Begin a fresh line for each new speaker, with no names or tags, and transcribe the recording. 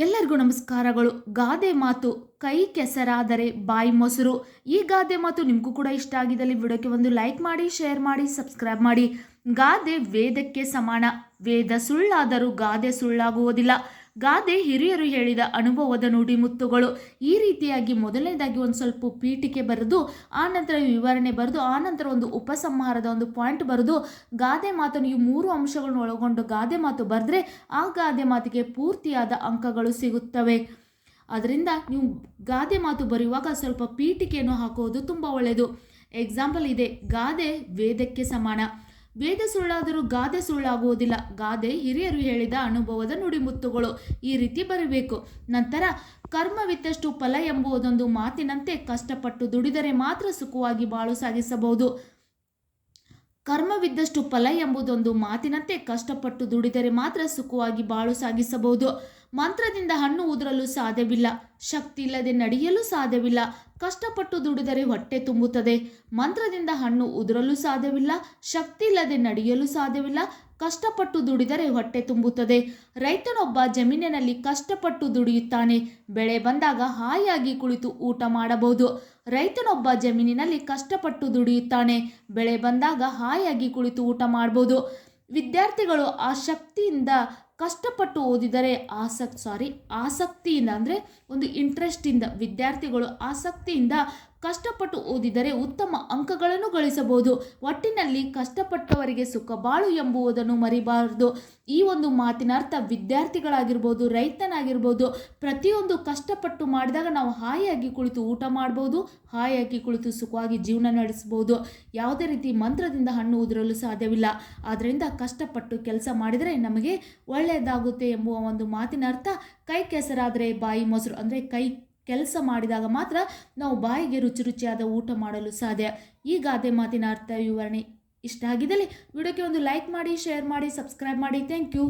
ಎಲ್ಲರಿಗೂ ನಮಸ್ಕಾರಗಳು. ಗಾದೆ ಮಾತು ಕೈ ಕೆಸರಾದರೆ ಬಾಯಿ ಮೊಸರು. ಈ ಗಾದೆ ಮಾತು ನಿಮಗೂ ಕೂಡ ಇಷ್ಟ ಆಗಿದ್ದಲ್ಲಿ ವಿಡಿಯೋಕ್ಕೆ ಒಂದು ಲೈಕ್ ಮಾಡಿ, ಶೇರ್ ಮಾಡಿ, ಸಬ್ಸ್ಕ್ರೈಬ್ ಮಾಡಿ. ಗಾದೆ ವೇದಕ್ಕೆ ಸಮಾನ. ವೇದ ಸುಳ್ಳಾದರೂ ಗಾದೆ ಸುಳ್ಳಾಗುವುದಿಲ್ಲ. ಗಾದೆ ಹಿರಿಯರು ಹೇಳಿದ ಅನುಭವದ ನುಡಿಮುತ್ತುಗಳು. ಈ ರೀತಿಯಾಗಿ ಮೊದಲನೇದಾಗಿ ಒಂದು ಸ್ವಲ್ಪ ಪೀಠಿಕೆ ಬರೆದು, ಆನಂತರ ವಿವರಣೆ ಬರೆದು, ಆನಂತರ ಒಂದು ಉಪಸಂಹಾರದ ಒಂದು ಪಾಯಿಂಟ್ ಬರೆದು, ಗಾದೆ ಮಾತನ್ನು ಈ 3 ಅಂಶಗಳನ್ನು ಒಳಗೊಂಡು ಗಾದೆ ಮಾತು ಬರೆದ್ರೆ ಆ ಗಾದೆ ಮಾತಿಗೆ ಪೂರ್ತಿಯಾದ ಅಂಕಗಳು ಸಿಗುತ್ತವೆ. ಅದರಿಂದ ನೀವು ಗಾದೆ ಮಾತು ಬರೆಯುವಾಗ ಸ್ವಲ್ಪ ಪೀಠಿಕೆಯನ್ನು ಹಾಕುವುದು ತುಂಬ ಒಳ್ಳೆಯದು. ಎಕ್ಸಾಂಪಲ್ ಇದೆ, ಗಾದೆ ವೇದಕ್ಕೆ ಸಮಾನ. ವೇದ ಸುಳ್ಳಾದರೂ ಗಾದೆ ಸುಳ್ಳಾಗುವುದಿಲ್ಲ. ಗಾದೆ ಹಿರಿಯರು ಹೇಳಿದ ಅನುಭವದ ನುಡಿಮುತ್ತುಗಳು. ಈ ರೀತಿ ಬರಬೇಕು. ನಂತರ ಕರ್ಮವಿತ್ತಷ್ಟು ಫಲ ಎಂಬುದೊಂದು ಮಾತಿನಂತೆ ಕಷ್ಟಪಟ್ಟು ದುಡಿದರೆ ಮಾತ್ರ ಸುಖವಾಗಿ ಬಾಳು ಸಾಗಿಸಬಹುದು. ಕರ್ಮವಿದ್ದಷ್ಟು ಫಲ ಎಂಬುದೊಂದು ಮಾತಿನಂತೆ ಕಷ್ಟಪಟ್ಟು ದುಡಿದರೆ ಮಾತ್ರ ಸುಖವಾಗಿ ಬಾಳು ಸಾಗಿಸಬಹುದು. ಮಂತ್ರದಿಂದ ಹಣ್ಣು ಉದುರಲು ಸಾಧ್ಯವಿಲ್ಲ, ಶಕ್ತಿ ಇಲ್ಲದೆ ನಡೆಯಲು ಸಾಧ್ಯವಿಲ್ಲ. ಕಷ್ಟಪಟ್ಟು ದುಡಿದರೆ ಹೊಟ್ಟೆ ತುಂಬುತ್ತದೆ. ಮಂತ್ರದಿಂದ ಹಣ್ಣು ಉದುರಲು ಸಾಧ್ಯವಿಲ್ಲ, ಶಕ್ತಿ ಇಲ್ಲದೆ ನಡೆಯಲು ಸಾಧ್ಯವಿಲ್ಲ. ಕಷ್ಟಪಟ್ಟು ದುಡಿದರೆ ಹೊಟ್ಟೆ ತುಂಬುತ್ತದೆ. ರೈತನೊಬ್ಬ ಜಮೀನಿನಲ್ಲಿ ಕಷ್ಟಪಟ್ಟು ದುಡಿಯುತ್ತಾನೆ. ಬೆಳೆ ಬಂದಾಗ ಹಾಯಾಗಿ ಕುಳಿತು ಊಟ ಮಾಡಬಹುದು. ರೈತನೊಬ್ಬ ಜಮೀನಿನಲ್ಲಿ ಕಷ್ಟಪಟ್ಟು ದುಡಿಯುತ್ತಾನೆ. ಬೆಳೆ ಬಂದಾಗ ಹಾಯಾಗಿ ಕುಳಿತು ಊಟ ಮಾಡಬಹುದು. ವಿದ್ಯಾರ್ಥಿಗಳು ಆಸಕ್ತಿಯಿಂದ ಕಷ್ಟಪಟ್ಟು ಓದಿದರೆ ಆಸಕ್ತಿಯಿಂದ ಅಂದರೆ ಒಂದು ಇಂಟ್ರೆಸ್ಟಿಂದ ವಿದ್ಯಾರ್ಥಿಗಳು ಆಸಕ್ತಿಯಿಂದ ಕಷ್ಟಪಟ್ಟು ಓದಿದರೆ ಉತ್ತಮ ಅಂಕಗಳನ್ನು ಗಳಿಸಬಹುದು. ಒಟ್ಟಿನಲ್ಲಿ ಕಷ್ಟಪಟ್ಟವರಿಗೆ ಸುಖ ಬಾಳು ಎಂಬುದನ್ನು ಮರಿಬಾರದು. ಈ ಒಂದು ಮಾತಿನ ಅರ್ಥ ವಿದ್ಯಾರ್ಥಿಗಳಾಗಿರ್ಬೋದು, ರೈತನಾಗಿರ್ಬೋದು, ಪ್ರತಿಯೊಂದು ಕಷ್ಟಪಟ್ಟು ಮಾಡಿದಾಗ ನಾವು ಹಾಯಾಗಿ ಕುಳಿತು ಊಟ ಮಾಡ್ಬೋದು, ಹಾಯಾಗಿ ಕುಳಿತು ಸುಖವಾಗಿ ಜೀವನ ನಡೆಸ್ಬೋದು. ಯಾವುದೇ ರೀತಿ ಮಂತ್ರದಿಂದ ಹಣ್ಣು ಉದುರಲು ಸಾಧ್ಯವಿಲ್ಲ. ಆದ್ದರಿಂದ ಕಷ್ಟಪಟ್ಟು ಕೆಲಸ ಮಾಡಿದರೆ ನಮಗೆ ಒಳ್ಳೆಯದಾಗುತ್ತೆ ಎಂಬುವ ಒಂದು ಮಾತಿನ ಅರ್ಥ. ಕೈ ಕೆಸರಾದರೆ ಬಾಯಿ ಮೊಸರು ಅಂದರೆ ಕೈ ಕೆಲಸ ಮಾಡಿದಾಗ ಮಾತ್ರ ನಾವು ಬಾಯಿಗೆ ರುಚಿ ರುಚಿಯಾದ ಊಟ ಮಾಡಲು ಸಾಧ್ಯ. ಈ ಗಾದೆ ಮಾತಿನ ಅರ್ಥ ವಿವರಣೆ ಇಷ್ಟ ಆಗಿದ್ದಲ್ಲಿ ವಿಡಿಯೋಕ್ಕೆ ಒಂದು ಲೈಕ್ ಮಾಡಿ, ಶೇರ್ ಮಾಡಿ, ಸಬ್ಸ್ಕ್ರೈಬ್ ಮಾಡಿ. Thank you.